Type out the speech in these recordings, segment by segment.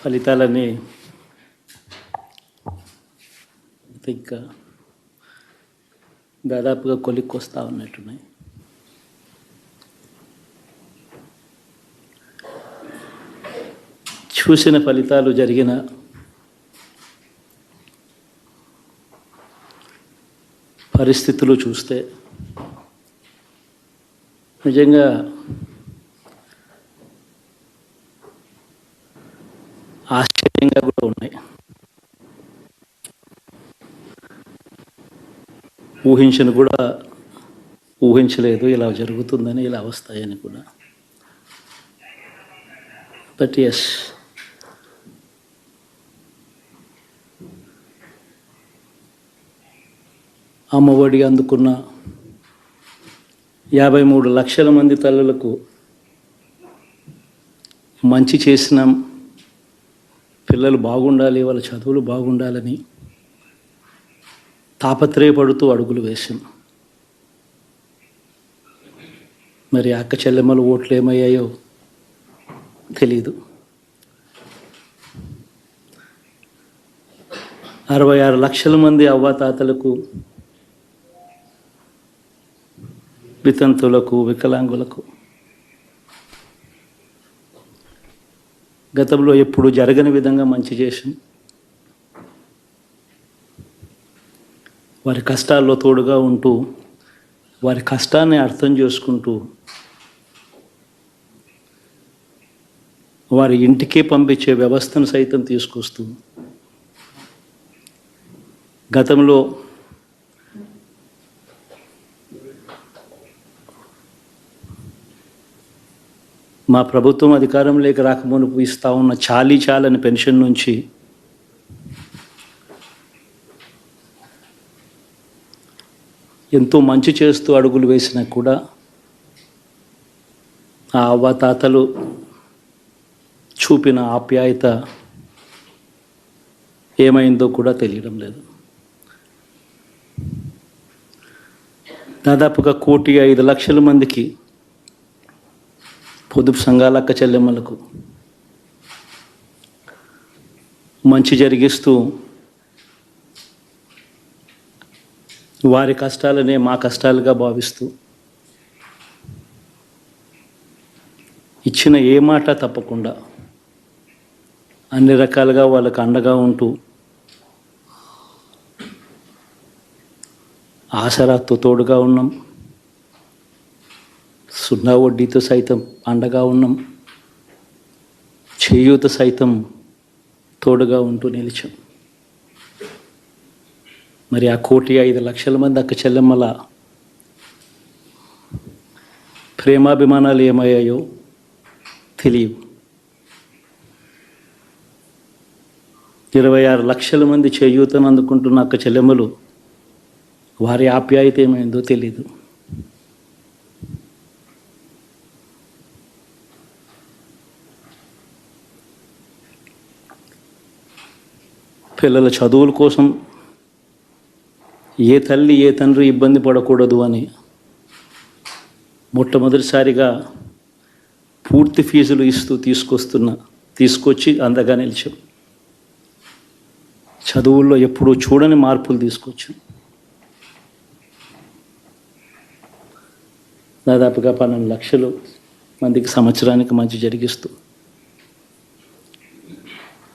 ఫలితాలని ఇంకా దాదాపుగా కొలిక్కొస్తా ఉన్నట్టున్నాయి. చూసిన ఫలితాలు జరిగిన పరిస్థితులు చూస్తే నిజంగా ఆశ్చర్యంగా కూడా ఉన్నాయి. ఊహించలేదు ఇలా జరుగుతుందని, ఇలా వస్తాయని కూడా. బట్ ఎస్, అమ్మఒడి అందుకున్న 53 లక్షల మంది తల్లులకు మంచి చేసినాం, పిల్లలు బాగుండాలి, వాళ్ళ చదువులు బాగుండాలని తాపత్రయపడుతూ అడుగులు వేసాం. మరి అక్క చెల్లెమ్మల ఓట్లు ఏమయ్యాయో తెలీదు. 66 లక్షల మంది అవ్వాతాతలకు, వితంతులకు, వికలాంగులకు గతంలో ఎప్పుడు జరగని విధంగా మంచి చేసాం. వారి కష్టాల్లో తోడుగా ఉంటూ, వారి కష్టాన్ని అర్థం చేసుకుంటూ, వారి ఇంటికే పంపించే వ్యవస్థను సైతం తీసుకొస్తూ, గతంలో మా ప్రభుత్వం అధికారంలోకి రాకమునుపు ఇస్తూ ఉన్న చాలని పెన్షన్ నుంచి ఎంతో మంచి చేస్తూ అడుగులు వేసినా కూడా ఆ అవ్వాతాతలు చూపిన ఆప్యాయత ఏమైందో కూడా తెలియడం లేదు. దాదాపుగా 1,05,00,000 మందికి, పొదుపు సంఘాల అక్క చెల్లెమ్మలకు మంచి జరిగిస్తూ, వారి కష్టాలనే మా కష్టాలుగా భావిస్తూ, ఇచ్చిన ఏ మాట తప్పకుండా అన్ని రకాలుగా వాళ్ళకు అండగా ఉంటూ, ఆసరాతో తోడుగా ఉన్నాం, సున్నా వడ్డీతో సైతం అండగా ఉన్నాం, చేయూత సైతం తోడుగా ఉంటూ నిలిచాం. మరి ఆ 1,05,00,000 మంది అక్క చెల్లెమ్మల ప్రేమాభిమానాలు ఏమయ్యాయో తెలియవు. 26 లక్షల మంది చేయూతను అందుకుంటున్న అక్క చెల్లెమ్మలు, వారి ఆప్యాయత ఏమైందో తెలీదు. పిల్లల చదువుల కోసం ఏ తల్లి ఏ తండ్రి ఇబ్బంది పడకూడదు అని మొట్టమొదటిసారిగా పూర్తి ఫీజులు ఇస్తూ తీసుకొచ్చి అందగా నిలిచాం. చదువుల్లో ఎప్పుడూ చూడని మార్పులు తీసుకొచ్చాం. దాదాపుగా 12 లక్షల మందికి సంవత్సరానికి మంచి జరిగిస్తూ,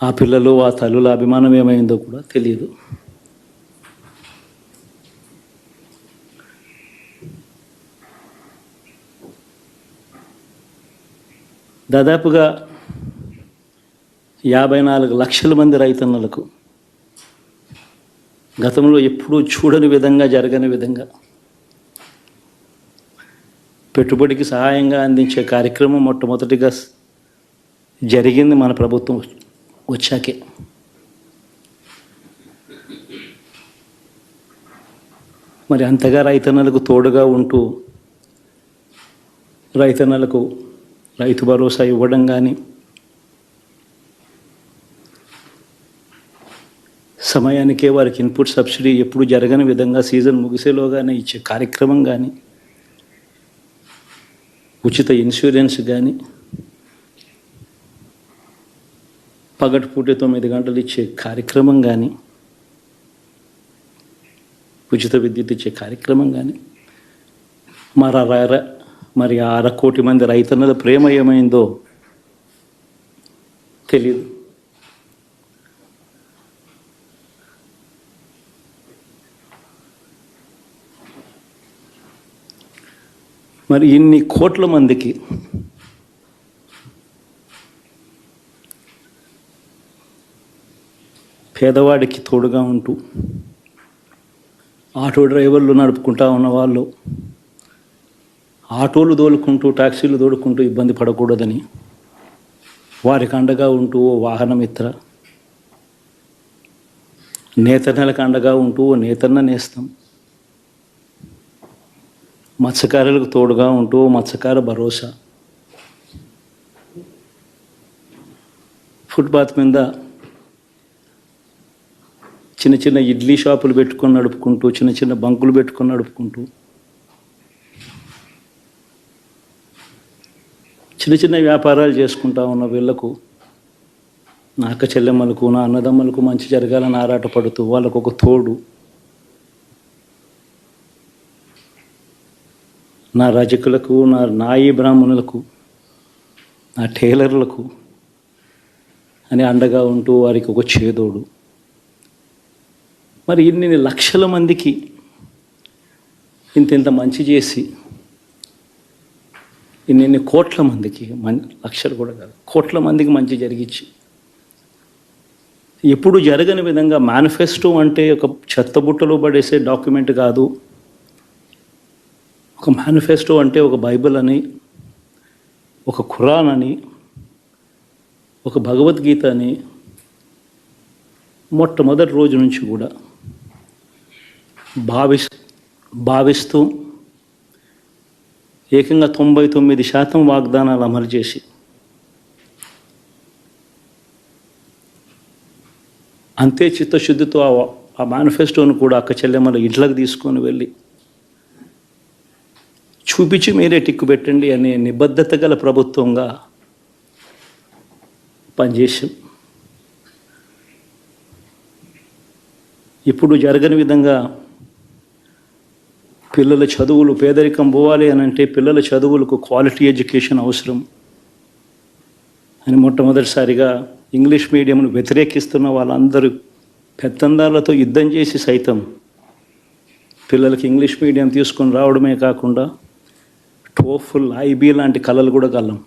ఆ పిల్లలు, ఆ తల్లుల అభిమానం ఏమైందో కూడా తెలియదు. దాదాపుగా 54 లక్షల మంది రైతన్నలకు గతంలో ఎప్పుడూ చూడని విధంగా, జరగని విధంగా పెట్టుబడికి సహాయంగా అందించే కార్యక్రమం మొట్టమొదటిగా జరిగింది మన ప్రభుత్వం వచ్చాకే. మరి అంతగా రైతన్నలకు తోడుగా ఉంటూ, రైతన్నలకు రైతు భరోసా ఇవ్వడం కానీ, సమయానికే వారికి ఇన్పుట్ సబ్సిడీ ఎప్పుడు జరగని విధంగా సీజన్ ముగిసేలోగానే ఇచ్చే కార్యక్రమం కానీ, ఉచిత ఇన్సూరెన్స్ కానీ, పగటిపూట 9 గంటలు ఇచ్చే కార్యక్రమం కానీ, ఉచిత విద్యుత్ ఇచ్చే కార్యక్రమం కానీ, మరి 1/2 కోటి మంది రైతన్నల ప్రేమ ఏమైందో తెలియదు. మరి ఇన్ని కోట్ల మందికి పేదవాడికి తోడుగా ఉంటూ ఆటో డ్రైవర్లు నడుపుకుంటా ఉన్న వాళ్ళు ఆటోలు తోలుకుంటూ టాక్సీలు తోలుకుంటూ ఇబ్బంది పడకూడదని వారికి అండగా ఉంటూ ఓ వాహనమిత్ర, నేతన్నలకు అండగా ఉంటూ ఓ నేతన్న నేస్తం, మత్స్యకారులకు తోడుగా ఉంటూ మత్స్యకార భరోసా, ఫుట్పాత్ మీద చిన్న చిన్న ఇడ్లీ షాపులు పెట్టుకొని నడుపుకుంటూ, చిన్న చిన్న బంకులు పెట్టుకొని నడుపుకుంటూ, చిన్న చిన్న వ్యాపారాలు చేసుకుంటా ఉన్న వీళ్లకు, నా అక్క చెల్లెమ్మలకు, నా అన్నదమ్మలకు మంచి జరగాలని ఆరాటపడుతూ వాళ్ళకు ఒక తోడు, నా రజకులకు, నా నాయి బ్రాహ్మణులకు, నా టైలర్లకు అని అండగా ఉంటూ వారికి ఒక చేదోడు. మరి ఇన్ని లక్షల మందికి ఇంత మంచి చేసి, ఇన్ని కోట్ల మందికి, లక్షలు కూడా కాదు, కోట్ల మందికి మంచి జరిగించి, ఎప్పుడు జరగని విధంగా మేనిఫెస్టో అంటే ఒక చెత్తబుట్టలో పడేసే డాక్యుమెంట్ కాదు. ఒక మేనిఫెస్టో అంటే ఒక బైబిల్ అని, ఒక ఖురాన్ అని, ఒక భగవద్గీత అని మొట్టమొదటి రోజు నుంచి కూడా భావిస్తూ ఏకంగా 99% వాగ్దానాలు అమలు చేసి అంతే చిత్తశుద్ధితో ఆ మేనిఫెస్టోను కూడా అక్క చెల్లెమ్మల ఇంట్లోకి తీసుకొని వెళ్ళి చూపించి మీరే టిక్కు పెట్టండి అనే నిబద్ధత గల ప్రభుత్వంగా పనిచేసాం. ఇప్పుడు జరగని విధంగా పిల్లల చదువులు, పేదరికం పోవాలి అని అంటే పిల్లల చదువులకు క్వాలిటీ ఎడ్యుకేషన్ అవసరం అని మొట్టమొదటిసారిగా ఇంగ్లీష్ మీడియంను వ్యతిరేకిస్తున్న వాళ్ళందరూ పెత్తందారులతో యుద్ధం చేసి సైతం పిల్లలకి ఇంగ్లీష్ మీడియం తీసుకొని రావడమే కాకుండా టోఫుల్, ఐబీ లాంటి కళలు కూడా కలం.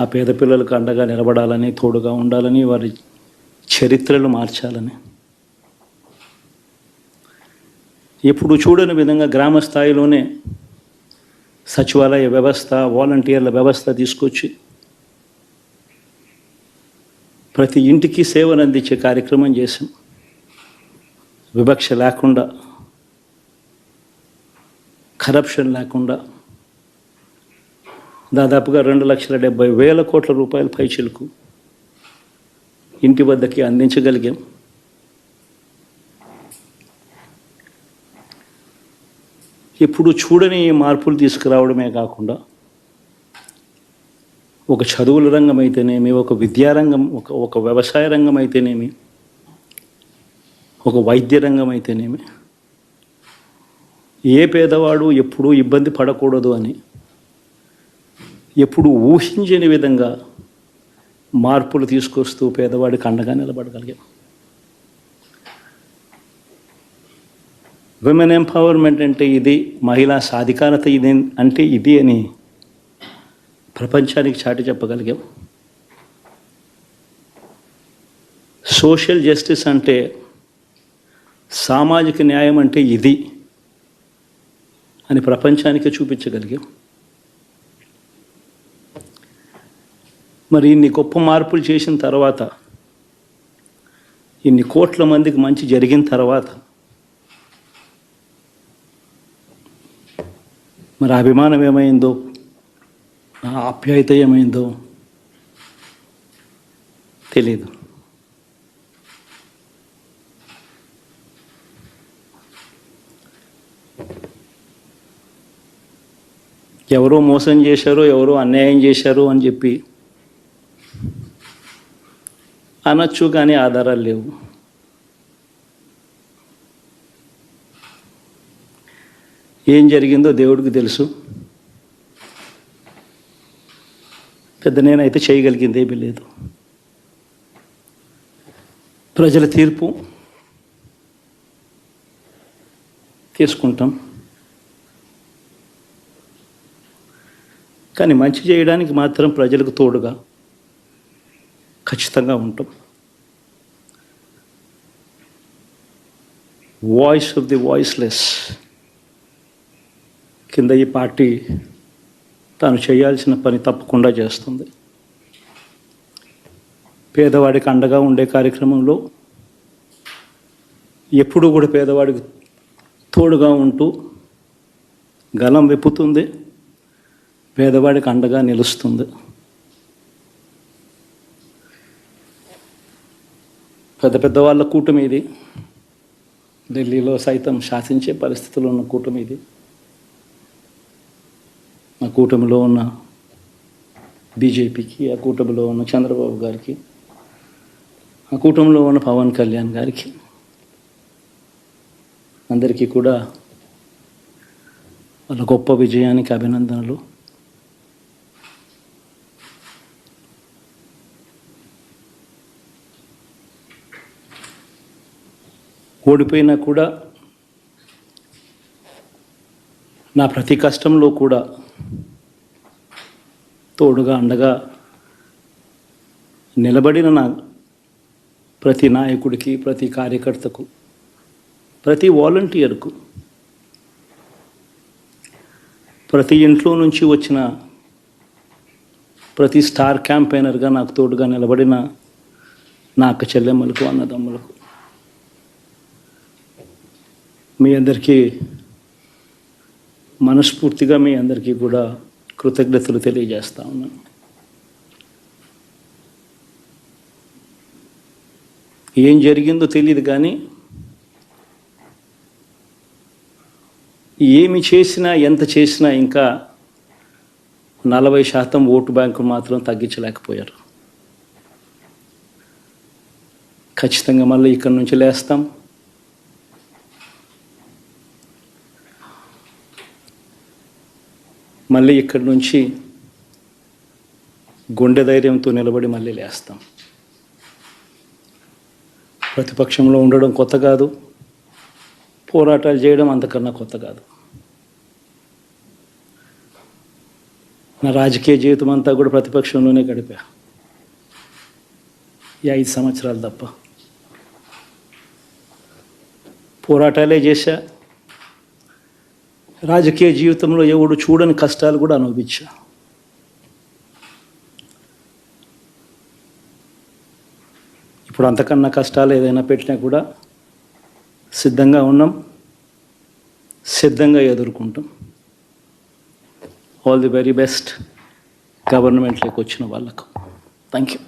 ఆ పేద పిల్లలకు అండగా నిలబడాలని, తోడుగా ఉండాలని, వారి చరిత్రలు మార్చాలని, ఎప్పుడు చూడని విధంగా గ్రామ స్థాయిలోనే సచివాలయ వ్యవస్థ, వాలంటీర్ల వ్యవస్థ తీసుకొచ్చి ప్రతి ఇంటికి సేవలు అందించే కార్యక్రమం చేశాం. వివక్ష లేకుండా, కరప్షన్ లేకుండా దాదాపుగా 2,70,000 కోట్ల రూపాయల పైచిలకు ఇంటి వద్దకి అందించగలిగాం. ఇప్పుడు చూడని మార్పులు తీసుకురావడమే కాకుండా ఒక చదువుల రంగం అయితేనేమి, ఒక విద్యారంగం, ఒక వ్యవసాయ రంగం అయితేనేమి, ఒక వైద్య రంగం అయితేనేమి, ఏ పేదవాడు ఎప్పుడూ ఇబ్బంది పడకూడదు అని ఎప్పుడు ఊహించని విధంగా మార్పులు తీసుకొస్తూ పేదవాడికి అండగా నిలబడగలిగాం. విమెన్ ఎంపవర్మెంట్ అంటే ఇది, మహిళా సాధికారత ఇది అంటే ఇది అని ప్రపంచానికి చాటి చెప్పగలిగాం. సోషల్ జస్టిస్ అంటే, సామాజిక న్యాయం అంటే ఇది అని ప్రపంచానికి చూపించగలిగాం. మరి ఇన్ని గొప్ప మార్పులు చేసిన తర్వాత, ఇన్ని కోట్ల మందికి మంచి జరిగిన తర్వాత మరి అభిమానం ఏమైందో, ఆ ఆప్యాయత ఏమైందో తెలీదు. ఎవరో మోసం చేశారో, ఎవరో అన్యాయం చేశారో అని చెప్పి అనొచ్చు, కానీ ఆధారాలు లేవు. ఏం జరిగిందో దేవుడికి తెలుసు. పెద్ద నేనైతే చేయగలిగింది ఏమీ లేదు. ప్రజల తీర్పు తీసుకుంటాం, కానీ మంచి చేయడానికి మాత్రం ప్రజలకు తోడుగా ఖచ్చితంగా ఉంటాం. వాయిస్ ఆఫ్ ది వాయిస్లెస్ కింద ఈ పార్టీ తాను చేయాల్సిన పని తప్పకుండా చేస్తుంది. పేదవాడికి అండగా ఉండే కార్యక్రమంలో ఎప్పుడూ కూడా పేదవాడికి తోడుగా ఉంటూ గలం విప్పుతుంది, పేదవాడికి అండగా నిలుస్తుంది. పెద్ద పెద్ద వాళ్ళ కూటమి ఇది, ఢిల్లీలో సైతం శాసించే పరిస్థితుల్లో ఉన్న కూటమి ఇది. ఆ కూటమిలో ఉన్న బీజేపీకి, ఆ కూటమిలో ఉన్న చంద్రబాబు గారికి, ఆ కూటమిలో ఉన్న పవన్ కళ్యాణ్ గారికి, అందరికీ కూడా వాళ్ళ గొప్ప విజయానికి అభినందనలు. ఓడిపోయినా కూడా నా ప్రతి కష్టంలో కూడా తోడుగా అండగా నిలబడిన నా ప్రతి నాయకుడికి, ప్రతి కార్యకర్తకు, ప్రతి వాలంటీర్కు, ప్రతి ఇంట్లో నుంచి వచ్చిన ప్రతి స్టార్ క్యాంపెయినర్గా నాకు తోడుగా నిలబడిన నా అక్క చెల్లెమ్మలకు, అన్నదమ్ములకు, మీ అందరికీ మనస్ఫూర్తిగా మీ అందరికీ కూడా కృతజ్ఞతలు తెలియజేస్తా ఉన్నాను. ఏం జరిగిందో తెలియదు, కానీ ఏమి చేసినా, ఎంత చేసినా ఇంకా 40% ఓటు బ్యాంకు మాత్రం తగ్గించలేకపోయారు. ఖచ్చితంగా మళ్ళీ ఇక్కడి నుంచి లేస్తాం. మళ్ళీ ఇక్కడి నుంచి గుండె ధైర్యంతో నిలబడి మళ్ళీ లేస్తాం. ప్రతిపక్షంలో ఉండడం కొత్త కాదు, పోరాటాలు చేయడం అంతకన్నా కొత్త కాదు. నా రాజకీయ జీవితం అంతా కూడా ప్రతిపక్షంలోనే గడిపా, ఈ 5 సంవత్సరాలు తప్ప. పోరాటాలే చేశా. రాజకీయ జీవితంలో ఎవడు చూడని కష్టాలు కూడా అనుభవించా. ఇప్పుడు అంతకన్నా కష్టాలు ఏదైనా పెట్టినా కూడా సిద్ధంగా ఉన్నాం, సిద్ధంగా ఎదుర్కొంటాం. ఆల్ ది వెరీ బెస్ట్ గవర్నమెంట్లోకి వచ్చిన వాళ్ళకు. Thank you.